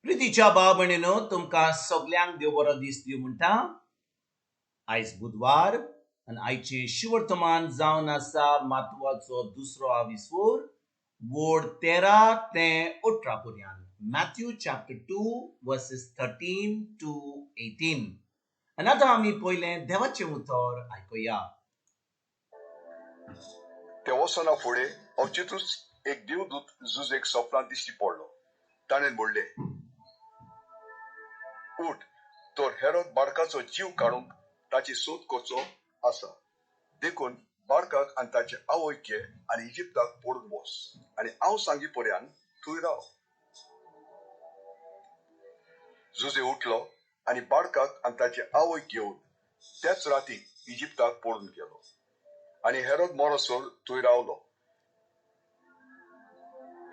प्रितीच्या भाव भयणीनो तुमकां सगल्यांक देव बरो दीस दिवं म्हणटा. आयज बुधवार आनी आयचें शिवर्तमान जावन आसा मातवाचो दुसरो आविस्वोर वोड 13 ते 18 पर्यंत. Mathew chapter 2 verses 13 to 18. आनी आतां आमी पयलें देवाचें उतर आयकुया. त्या वसना फुडें अवचितूच एक देवदूत जुजेक सपनांत दिश्टी पडलो. ताणें म्हणलें, उठ, तो हेरोद बाळकाचो जीव काडूंक ताची सोद करचो आसा. देखून बाळकाक आनी ताचे आवयक घे आनी इजिप्ताक पळून वच, आनी हांव सांगी पर्यंत थंय राव. जुजे उठलो आनी बाळकाक आनी ताचे आवयक घेवन त्याच रातीक इजिप्ताक पळून गेलो. आनी हेरोद मरोसोर थंय रावलो.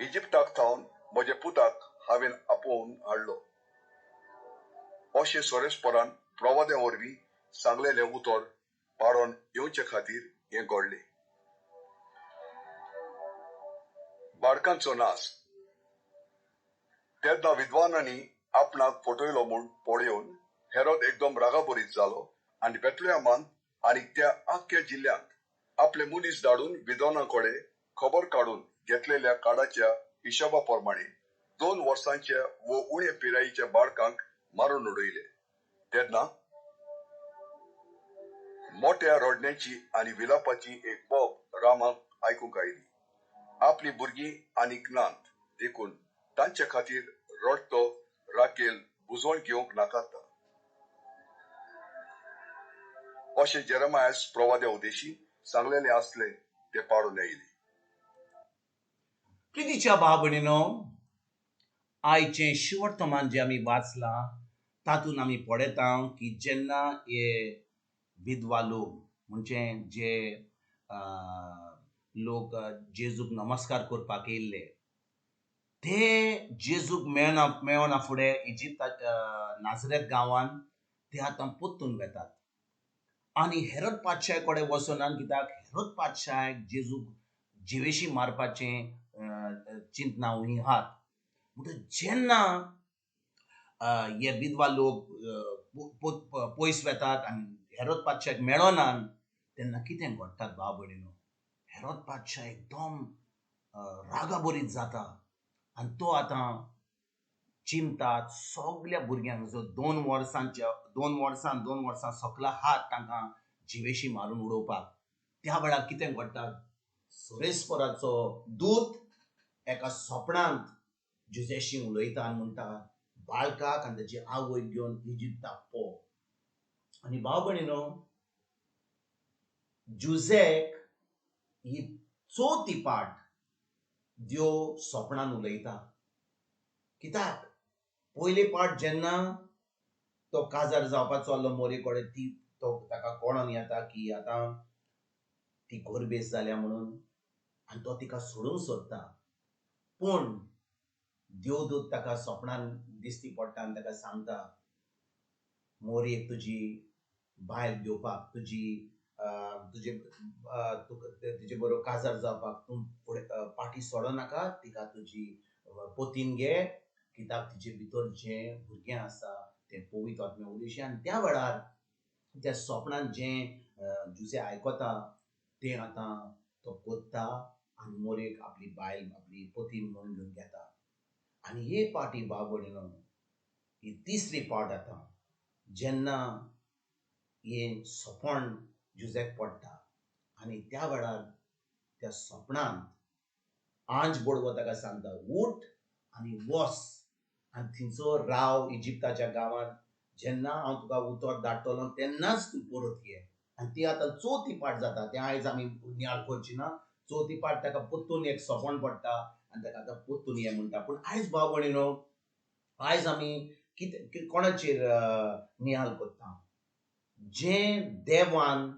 इजिप्ताक थावन म्हज्या पुताक हांवें आपोवन हाडलो. अशें सोरेस्परान प्रवाद्या वरवीं सांगलेलें उतर पाडोन येवचे खातीर हें घडलें. बाळकांचो नाश. तेन्ना विद्वानांनी आपणाक फटयलो म्हूण पळयोवन हेरोद एकदम रागाबरीत जालो आनी बेतलेहमांत आनी त्या आख्ख्या जिल्ल्यांत आपले मनीस धाडून विद्वानांकडे खबर काडून घेतलेल्या काडाच्या हिशोबा प्रमाणे 2 वर्सांच्या व उणे पिरायेच्या बाळकांक मारून उडयले. तेन्ना मोठ्या रडण्याची आनी विलापाची एक बोब रामाक आयकूंक आयली. आपली भुरगीं आनीक नात देखून तांचे खातीर रडतो राकेल बुजवण घेवंक नाकारता. अशें जेरेमायास प्रवाद्या उदेशी सांगलेलें आसलें तें पाडून येयलें. प्रितीच्या भाव भयणीनो, आयचें शिवर्तमान जें आमी वाचलां तातूंत आमी पळयता की जेन्ना हे विधवा लोक म्हणजे जे लोक जेजूक नमस्कार करपाक येयल्ले ते जेजूक मेळना फुडें इजिप्ताक नाझरेत गांवांत ते आतां पोत्तून वेतात. आनी हेरोद पादशाय कडेन वचनात, कित्याक हेरोद पादशाय जेजूक जिवेशी मारपाचें चिंतना उणी आहात. म्हणटच जेन्ना हे विधवा लोक पयस वेतात आनी हेरोद पादशाक मेळनात तेन्ना कितें घडटात भाव भयणीनो. हेरोद पादशाह एकदम रागाबरीत जाता आनी तो आतां चिंतात सगल्या भुरग्यांक जो 2 वर्सां सकला हात तांकां जिवेशी मारून उडोवपाक. त्या वेळार कितें घडटा, सोरेस्पराचो दूत एका सपनांत जुजेशी उलयता आनी म्हणटा, बाळकाक आनी ताची आवयक घेवन इजिप्ताक पो. आनी भाव भयणीनो, जुजेक ही 4थी पाट देव सपनान उलयता. कित्याक पयली पाट जेन्ना तो काजार जावपाक चल्लो मोरी कडेन ताका कळोन येता की आतां ती घोरबेस जाल्या म्हणून आनी तो तिका सोडूंक सोदता. पूण देवदूत ताका सपनान दिश्टी पडटा आनी ताका सांगता, मोरयेक तुजी बायल घेवपाक तुजे बरोबर काजार जावपाक तूं फुडें पाटी सोडनाका. तिका तुजी पोतीन घे, कित्याक तिचे भितर जें भुरगें आसा तें पवित्र आत्म्या उदेशी. आनी त्या वेळार त्या सपनान जें जुजे आयकता तें आतां तो कोत्ता आनी मोरयेक आपली बायल आपली पोतीन म्हणून घेवन घेता. आनी हे पाटी भाव भयणीनो, ही 3री पाट आतां जेन्ना हें सपन जुजेक पडटा आनी त्या वेळार त्या सपनांत आंज बडवो ताका सांगता, उठ आनी वच आनी थिंचो राव इजिप्ताच्या गांवांत. जेन्ना हांव तुका उतर धाडटलो तेन्नाच तूं परत ये. आनी ती आतां 4थी पाट जाता. तें आयज आमी नियाळ करची ना. 4थी पाट ताका पोत्तून एक सपन पडटा आनी ताका आतां पोत्तून ये म्हणटा. पूण आयज भाव भयणीनो, आयज आमी कितें कोणाचेर नियाळ करता, जें देवान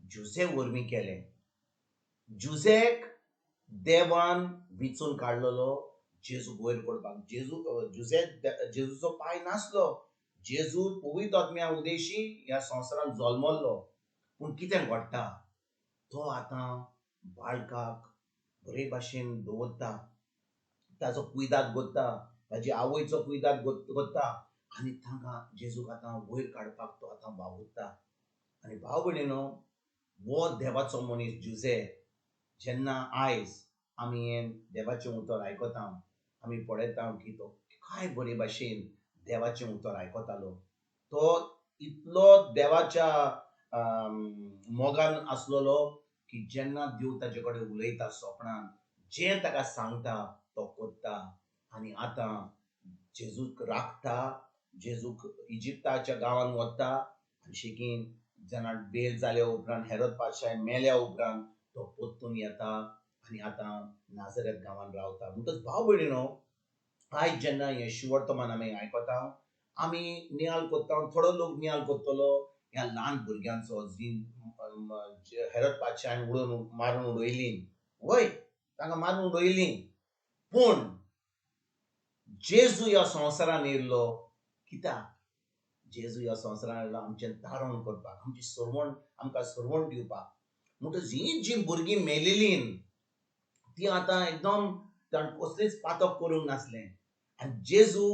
जुजे वरवीं केलें. जुजेक देवान विचून काडलेलो जेजू वयर पडपाक. जेजूचो पाय नासलो. जेजू पवित्र आत्म्या उदेशी ह्या संवसारांत जल्मल्लो. पूण कितें घडटा, तो आतां बाळकाक बरे भाशेन दवरता, ताचो कुयदाद करता, ताची आवयचो कुयदाद करता आनी तांकां जेजूक आतां वयर काडपाक तो आतां वावुरता. आनी भाव भयणीनो, वो देवाचो मनीस जुजे जेन्ना आयज आमी हें देवाचें उतर आयकता, आमी पळयता की तो काय बरे भाशेन देवाचें उतर आयकतालो. तो इतलो देवाच्या मोगान आसलेलो की जेन्ना देव ताचे कडेन उलयता स्वप्नान, जें ताका सांगता तो करता. आनी आतां जेजूक राखता, जेजूक इजिप्ताच्या गांवांत व्हरता आनी शिकीन जेन्ना बेल जाल्या उपरांत, हेरोद पादशाह मेल्या उपरांत तो परतून येता आनी आतां नाझरेत गांवांत रावता. म्हणटच भाव भयणीनो, आयज जेन्ना हें शिवर्तमान आमी आयकता, आमी नियाल कोत्ता, थोडो लोक नियाल कोत्तलो ह्या ल्हान भुरग्यांचो जी हेरोद पादशाहान मारून उडयली. वय, तांकां मारून उडयली. पूण जेजू ह्या संवसारान येयल्लो कित्याक? जेजू ह्या संवसारान येयल्लो आमचें दारोण करपाक, आमची सरवण, आमकां सरवण दिवपाक. म्हणटच हीं जीं भुरगीं मेलेलीं ती आतां एकदम कसलीच पातक करूंक नासलें. आनी जेजू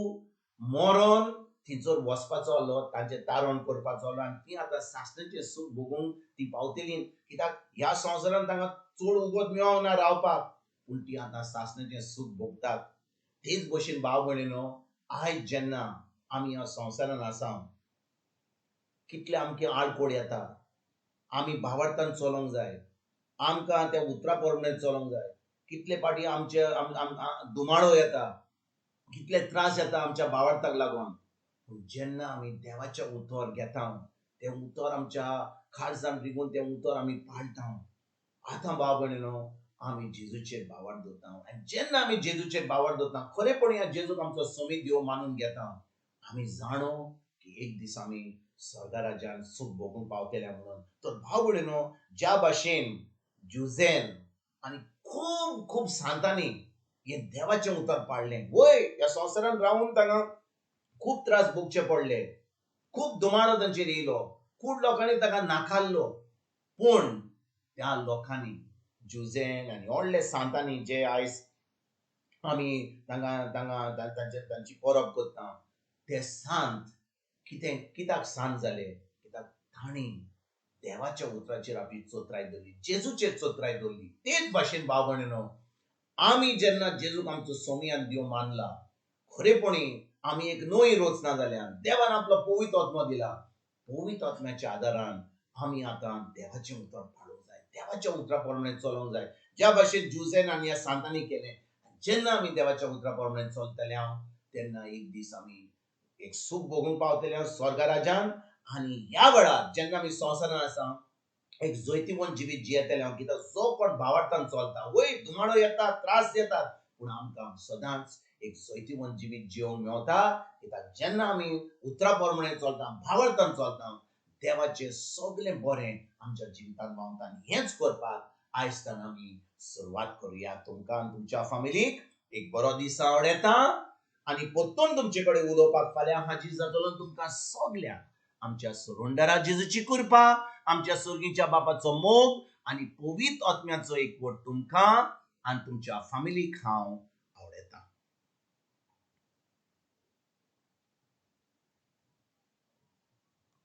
मरोन थिंचर वचपाचो आसलो, तांचें तारण करपाचो आसलो आनी ती आतां सासणेचें सूख भोगूंक ती पावतलीं. कित्याक ह्या संवसारान तांकां चड उगत मेळोंक ना रावपाक, पूण ती आतां सासणेचें सूख भोगतात. तेच भशेन भाव भयणीनो, आयज जेन्ना आमी ह्या संवसारान आसा, कितले आमगे आडकोड येता, आमी भावार्थान चलोंक जाय, आमकां त्या उतरा प्रमाणे चलोंक जाय. कितले फाटी आमचे दुमाळो येता, कितले त्रास येता आमच्या भावार्थाक लागून. पूण जेन्ना आमी देवाचें उतर घेता, तें उतर आमच्या काळजान रिगून तें उतर आमी पाळटा, आतां भाव भयणीनो आमी जेजूचेर भावार्थ दवरता. आनी जेन्ना आमी जेजूचेर भावार्थ दवरता, खरेपणी ह्या जेजूक आमचो समी देव मानून घेता, आमी जाणो की एक दीस आमी स्वर्गा राज्यान सूख भोगूंक पावतले म्हणून. तर भाव भयणीनो, ज्या भाशेन जुजेन आनी खूब खूब सांतांनी हें देवाचें उतर पाळलें, वय ह्या संवसारान रावून तांकां खूब त्रास भोगचे पडले, खूब दुमाळो तांचेर येयलो, खूब लोकांनी ताका नाकारलो. पूण त्या लोकांनी जुजेन आनी व्हडले सांतांनी जे आयज आमी तांची परब करता, ते सांत कित्याक सांत जाले? कित्याक तांणी देवाच्या उतराचेर आपली चोत्राय दवरली, जेजूचेर चोत्राय दवरली. तेच भाशेन भाव भयणीनो, आमी जेन्ना जेजूक आमचो सोमी आनी देव मानला, खरेपणी आमी एक नवी रचना जाल्यात. देवान आपलो पवित्र आत्मा दिला. पवित्र आत्म्याच्या आदारान आमी आतां देवाचें उतर पाळूंक जाय, देवाच्या उतरा प्रमाणे चलोंक जाय, ज्या भाशेन जुजेन आनी ह्या सांतांनी केलें. जेन्ना आमी देवाच्या उतरा प्रमाणे चलतले तेन्ना एक दीस आमी एक सूख भोगूंक पावतले स्वर्गा राज्यान. आनी ह्या वेळार जेन्ना आमी संवसारान आसा, एक जैतिवंत जिवीत जियेतले हांव. कित्याक जो कोण भावार्थान चलता, वय दुमाळो येतात, त्रास येतात, पूण आमकां सदांच एक जैतिवंत जिवीत जियोंक मेवता. कित्याक जेन्ना आमी उतरा प्रमाणे चलता, भावार्थान चलता, देवाचें सगळें बरें आमच्या जिवितांत पावता. आनी हेंच करपाक आयजच्यान आमी सुरवात करुया. तुमकां आनी तुमच्या फॅमिलीक एक बरो दीस येता आनी परतून तुमचे कडेन उलोवपाक फाल्यां हाजीर जातलो. तुमकां सगळ्यांक आमच्या सुरुंडरा जेजूची कृपा, आमच्या सुर्गीच्या बापाचो मोग आनी पवित्र आत्म्याचो एकवट तुमकां आनी तुमच्या फॅमिलीक हांव